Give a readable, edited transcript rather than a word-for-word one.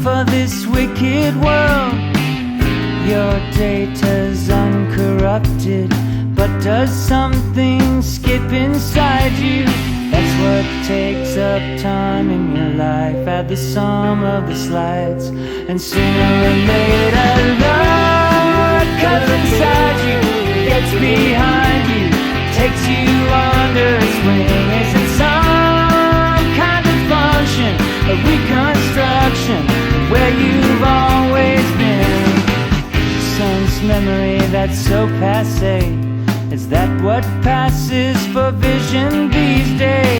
for this wicked world. Your data's uncorrupted, but does something skip inside you? That's what takes up time in your life. Add the sum of the slides, and sooner or later love comes inside you, gets behind you, takes you under its wing. Is it some kind of function of reconstruction where you've always been? Sense memory that's so passé, is that what passes for vision these days?